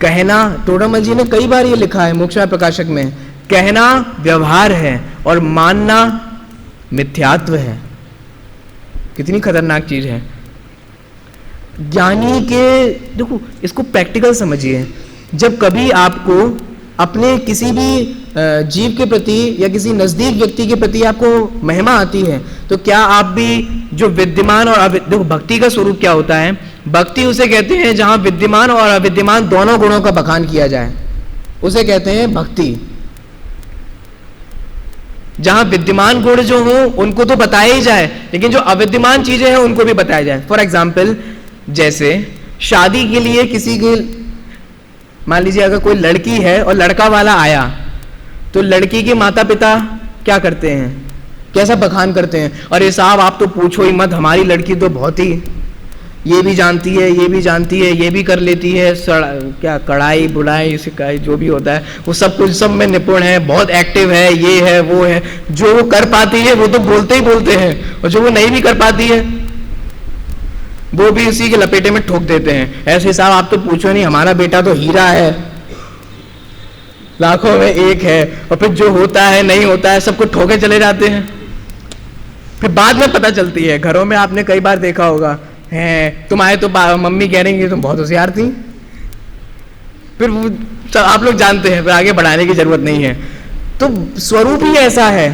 कहना, टोडामल जी ने कई बार ये लिखा है मोक्ष प्रकाशक में, कहना व्यवहार है और मानना मिथ्यात्व है। कितनी खतरनाक चीज है। ज्ञानी के, देखो इसको प्रैक्टिकल समझिए, जब कभी आपको अपने किसी भी जीव के प्रति या किसी नजदीक व्यक्ति के प्रति आपको महिमा आती है, तो क्या आप भी जो विद्यमान और देखो भक्ति का स्वरूप क्या होता है, भक्ति उसे कहते हैं जहां विद्यमान और अविद्यमान दोनों गुणों का बखान किया जाए, उसे कहते हैं भक्ति। जहां विद्यमान गुण जो हो उनको तो बताया ही जाए, लेकिन जो अविद्यमान चीजें हैं उनको भी बताया जाए। फॉर एग्जाम्पल, जैसे शादी के लिए किसी के, मान लीजिए अगर कोई लड़की है और लड़का वाला आया, तो लड़की के माता पिता क्या करते हैं, कैसा बखान करते हैं, अरे साहब आप तो पूछो ही मत, हमारी लड़की तो बहुत ही ये भी जानती है, ये भी जानती है, ये भी कर लेती है, क्या कढ़ाई बुढ़ाई सिकाई जो भी होता है वो सब कुछ सब में निपुण है, बहुत एक्टिव है, ये है वो है। जो वो कर पाती है वो तो बोलते ही बोलते हैं, और जो वो नहीं भी कर पाती है वो भी उसी के लपेटे में ठोक देते हैं। ऐसे साहब आप तो पूछो नहीं, हमारा बेटा तो हीरा है, लाखों में एक है, और फिर जो होता है नहीं होता है सबको ठोके चले जाते हैं। फिर बाद में पता चलती है, घरों में आपने कई बार देखा होगा, हैं तुम्हारे तो मम्मी कह रही तुम बहुत होशियार थी, फिर वो आप लोग जानते हैं, फिर आगे बढ़ाने की जरूरत नहीं है। तो स्वरूप ही ऐसा है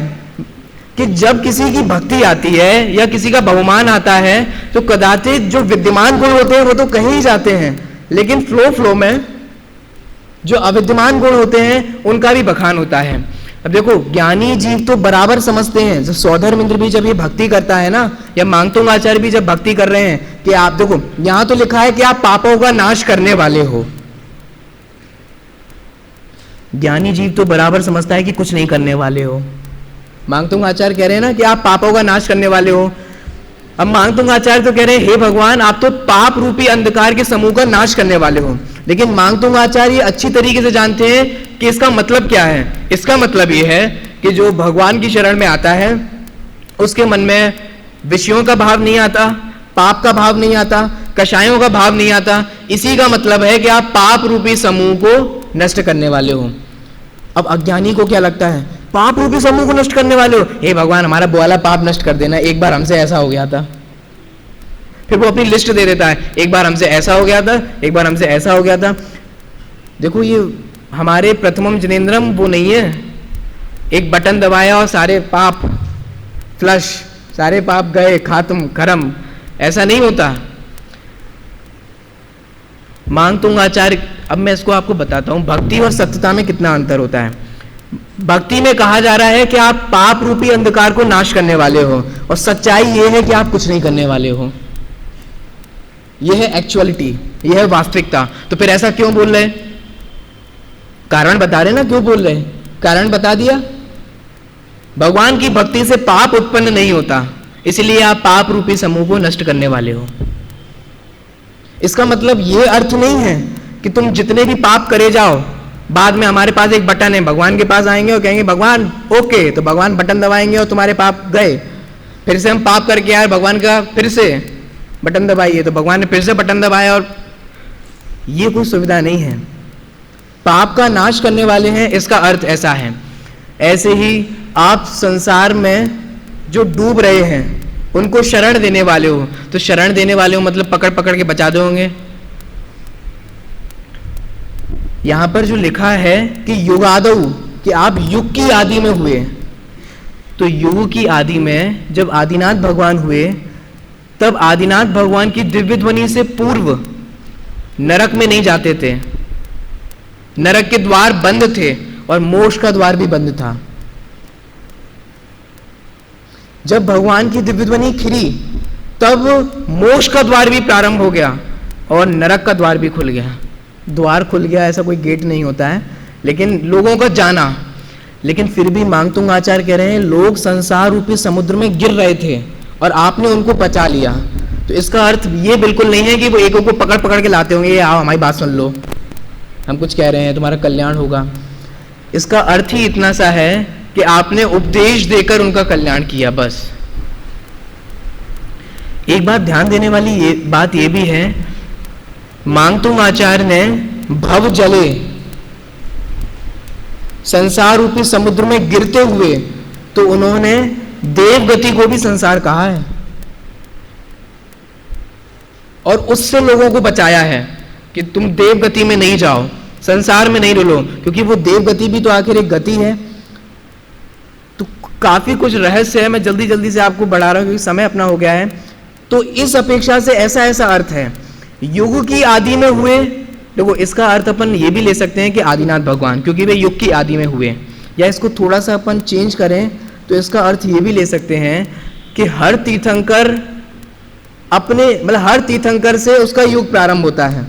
कि जब किसी की भक्ति आती है या किसी का बहुमान आता है तो कदाचित जो विद्यमान गुण होते हैं वो तो कहीं ही जाते हैं, लेकिन फ्लो में जो अविद्यमान गुण होते हैं उनका भी बखान होता है। अब देखो ज्ञानी जीव तो बराबर समझते हैं, जब सौधर्म इंद्र भी जब ये भक्ति करता है ना, या मांगतुंग आचार्य भी जब भक्ति कर रहे हैं कि आप देखो यहां तो लिखा है कि आप पापों का नाश करने वाले हो, ज्ञानी जीव तो बराबर समझता है कि कुछ नहीं करने वाले हो। मांगतुंग आचार्य कह रहे हैं ना कि आप पापों का नाश करने वाले हो। अब मांगतुंग आचार्य तो कह रहे हैं हे भगवान आप तो पाप रूपी अंधकार के समूह का नाश करने वाले हो, लेकिन मांगतुंग आचार्य अच्छी तरीके से जानते हैं कि इसका मतलब क्या है। इसका मतलब ये है कि जो भगवान की शरण में आता है उसके मन में विषयों का भाव नहीं आता, पाप का भाव नहीं आता, कषायों का भाव नहीं आता। इसी का मतलब है कि आप पाप रूपी समूह को नष्ट करने वाले हो। अब अज्ञानी को क्या लगता है, पाप रूपी समूह को नष्ट करने वाले हो, हे भगवान हमारा वाला पाप नष्ट कर देना, एक बार हमसे ऐसा हो गया था। फिर वो अपनी लिस्ट दे देता है, एक बार हमसे ऐसा हो गया था, एक बार हमसे ऐसा हो गया था। देखो ये हमारे प्रथमम जनेन्द्रम वो नहीं है, एक बटन दबाया और सारे पाप फ्लश, सारे पाप गए खात्म खत्म, ऐसा नहीं होता। मांगतुंग आचार्य, अब मैं इसको आपको बताता हूं भक्ति और सत्यता में कितना अंतर होता है। भक्ति में कहा जा रहा है कि आप पाप रूपी अंधकार को नाश करने वाले हो, और सच्चाई यह है कि आप कुछ नहीं करने वाले हो। यह है एक्चुअलिटी, यह है वास्तविकता। तो फिर ऐसा क्यों बोल रहे, कारण बता रहे ना क्यों बोल रहे, कारण बता दिया। भगवान की भक्ति से पाप उत्पन्न नहीं होता, इसलिए आप पाप रूपी समूह को नष्ट करने वाले हो। इसका मतलब यह अर्थ नहीं है कि तुम जितने भी पाप करे जाओ, बाद में हमारे पास एक बटन है, भगवान के पास आएंगे और कहेंगे भगवान ओके, तो भगवान बटन दबाएंगे और तुम्हारे पाप गए। फिर से हम पाप करके आए, भगवान का फिर से बटन दबाइए, तो भगवान ने फिर से बटन दबाया, और ये कोई सुविधा नहीं है। पाप का नाश करने वाले हैं, इसका अर्थ ऐसा है। ऐसे ही आप संसार में जो डूब रहे हैं उनको शरण देने वाले हो। तो शरण देने वाले हो मतलब पकड़ पकड़ के बचा दो होंगे। यहां पर जो लिखा है कि युगादौ, कि आप युग की आदि में हुए। तो युग की आदि में जब आदिनाथ भगवान हुए, तब आदिनाथ भगवान की दिव्य ध्वनि से पूर्व नरक में नहीं जाते थे। नरक के द्वार बंद थे और मोक्ष का द्वार भी बंद था। जब भगवान की दिव्य ध्वनि खिली, तब मोक्ष का द्वार भी प्रारंभ हो गया और नरक का द्वार भी खुल गया। द्वार खुल गया, ऐसा कोई गेट नहीं होता है, लेकिन लोगों का जाना। लेकिन फिर भी मांगतुंग आचार्य कह रहे हैं, लोग संसार रूपी समुद्र में गिर रहे थे और आपने उनको बचा लिया। तो इसका अर्थ ये बिल्कुल नहीं है कि वो एक को पकड़ पकड़ के लाते होंगे, ये आओ हमारी बात सुन लो, हम कुछ कह रहे हैं, तुम्हारा कल्याण होगा। इसका अर्थ ही इतना सा है कि आपने उपदेश देकर उनका कल्याण किया, बस। एक बात ध्यान देने वाली बात ये भी है, मांगतुंग आचार्य ने भव जले, संसार रूपी समुद्र में गिरते हुए, तो उन्होंने देवगति को भी संसार कहा है और उससे लोगों को बचाया है कि तुम देवगति में नहीं जाओ, संसार में नहीं डुलो, क्योंकि वो देवगति भी तो आखिर एक गति है। तो काफी कुछ रहस्य है, मैं जल्दी जल्दी से आपको बढ़ा रहा हूं क्योंकि समय अपना हो गया है। तो इस अपेक्षा से ऐसा ऐसा अर्थ है, युग की आदि में हुए। देखो इसका अर्थ अपन ये भी ले सकते हैं कि आदिनाथ भगवान, क्योंकि वे युग की आदि में हुए। या इसको थोड़ा सा अपन चेंज करें तो इसका अर्थ ये भी ले सकते हैं कि हर तीर्थंकर अपने, मतलब हर तीर्थंकर से उसका युग प्रारंभ होता है।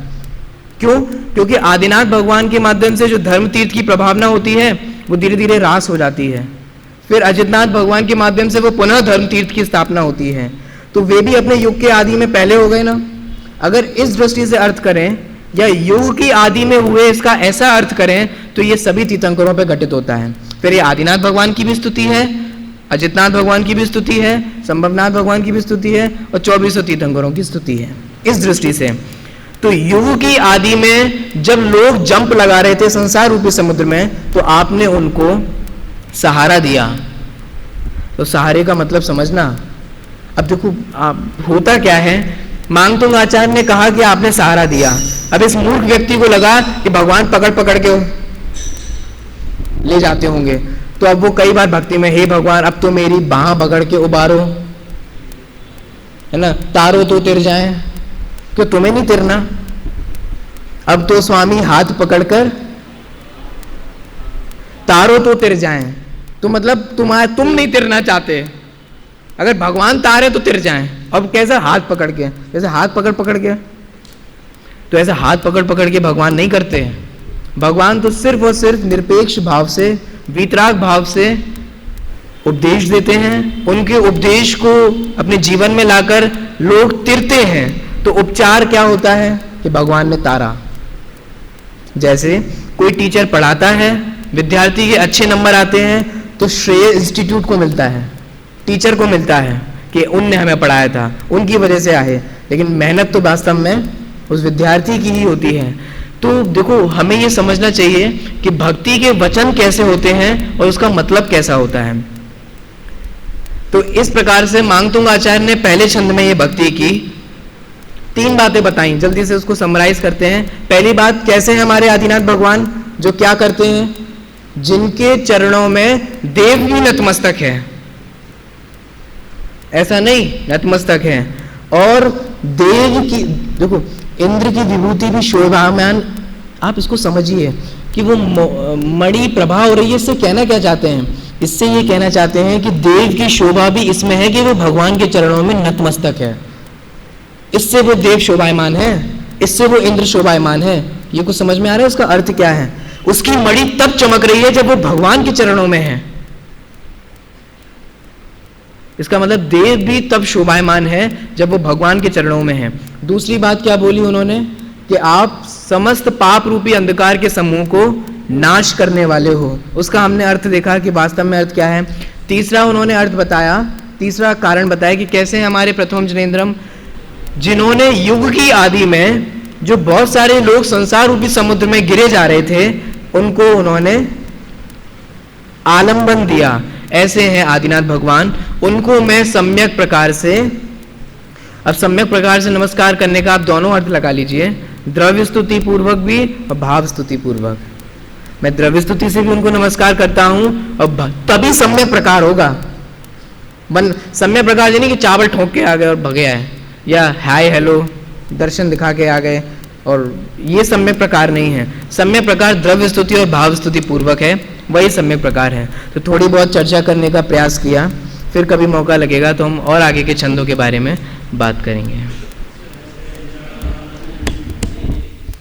क्यों? क्योंकि आदिनाथ भगवान के माध्यम से जो धर्म तीर्थ की प्रभावना होती है वो धीरे धीरे ह्रास हो जाती है। फिर अजितनाथ भगवान के माध्यम से वो पुनः धर्म तीर्थ की स्थापना होती है। तो वे भी अपने युग के आदि में पहले हो गए ना। अगर इस दृष्टि से अर्थ करें या युग की आदि में हुए इसका ऐसा अर्थ करें तो ये सभी तीर्थंकरों पर घटित होता है। फिर ये आदिनाथ भगवान की भी स्तुति है, अजितनाथ भगवान की भी स्तुति है, संभवनाथ भगवान की भी स्तुति है और 2400 तीर्थंकरों की स्तुति है। इस दृष्टि से तो युग की आदि में जब लोग जंप लगा रहे थे संसार रूपी समुद्र में, तो आपने उनको सहारा दिया। तो सहारे का मतलब समझना। अब देखो होता क्या है, मांगतुंग आचार्य ने कहा कि आपने सहारा दिया। अब इस मूर्ख व्यक्ति को लगा कि भगवान पकड़ पकड़ के ले जाते होंगे, तो अब वो कई बार भक्ति में, हे भगवान अब तो मेरी बाह पकड़ के उबारो, है ना, तारो तो तिर जाए। क्यों तुम्हें नहीं तिरना? अब तो स्वामी हाथ पकड़कर तारो तो तिर जाए। तो मतलब तुम नहीं तिरना चाहते, अगर भगवान तारे तो तिर जाएं। अब कैसा? हाथ पकड़ के, जैसे हाथ पकड़ पकड़ के। तो ऐसा हाथ पकड़ पकड़ के भगवान नहीं करते। भगवान तो सिर्फ और सिर्फ निरपेक्ष भाव से, वीतराग भाव से उपदेश देते हैं। उनके उपदेश को अपने जीवन में लाकर लोग तिरते हैं। तो उपचार क्या होता है कि भगवान ने तारा। जैसे कोई टीचर पढ़ाता है, विद्यार्थी के अच्छे नंबर आते हैं तो श्रेय इंस्टीट्यूट को मिलता है, टीचर को मिलता है कि उनने हमें पढ़ाया था, उनकी वजह से आए। लेकिन मेहनत तो वास्तव में उस विद्यार्थी की ही होती है। तो देखो हमें ये समझना चाहिए कि भक्ति के वचन कैसे होते हैं और उसका मतलब कैसा होता है। तो इस प्रकार से मांगतुंग आचार्य ने पहले छंद में ये भक्ति की 3 बातें बताई, जल्दी से उसको समराइज करते हैं। पहली बात, कैसे हैं हमारे आदिनाथ भगवान, जो क्या करते हैं, जिनके चरणों में देव भी नतमस्तक है, ऐसा नहीं नतमस्तक है। और देव की, देखो इंद्र की विभूति भी शोभामान, आप इसको समझिए कि वो मणि प्रभा हो रही है। इससे कहना क्या चाहते हैं? इससे ये कहना चाहते हैं कि देव की शोभा भी इसमें है कि वो भगवान के चरणों में नतमस्तक है। इससे वो देव शोभायमान है, इससे वो इंद्र शोभायमान है। ये कुछ समझ में आ रहा है उसका अर्थ क्या है? उसकी मणि तब चमक रही है जब वो भगवान के चरणों में है। इसका मतलब देव भी तब शोभायमान है जब वो भगवान के चरणों में है। दूसरी बात क्या बोली उन्होंने कि आप समस्त पाप रूपी अंधकार के समूह को नाश करने वाले हो। उसका हमने अर्थ देखा कि वास्तव में अर्थ क्या है। तीसरा उन्होंने अर्थ बताया, तीसरा कारण बताया कि कैसे हमारे प्रथम जनेंद्रम, जिन्होंने युग की आदि में जो बहुत सारे लोग संसार रूपी समुद्र में गिरे जा रहे थे, उनको उन्होंने आलंबन दिया। ऐसे हैं आदिनाथ भगवान। उनको मैं सम्यक प्रकार से, अब सम्यक प्रकार से नमस्कार करने का आप दोनों अर्थ लगा लीजिए, द्रव्य स्तुति पूर्वक भी और भाव स्तुति पूर्वक। मैं द्रव्य स्तुति से भी उनको नमस्कार करता हूं और तभी सम्यक प्रकार होगा। सम्यक प्रकार यानी कि चावल ठोक के आ गए और भगे आए, या हाय हेलो दर्शन दिखा के आ गए, और ये सम्यक प्रकार नहीं है। सम्यक प्रकार द्रव्य स्तुति और भाव स्तुति पूर्वक है, वही सम्यक प्रकार है। तो थोड़ी बहुत चर्चा करने का प्रयास किया, फिर कभी मौका लगेगा तो हम और आगे के छंदों के बारे में बात करेंगे।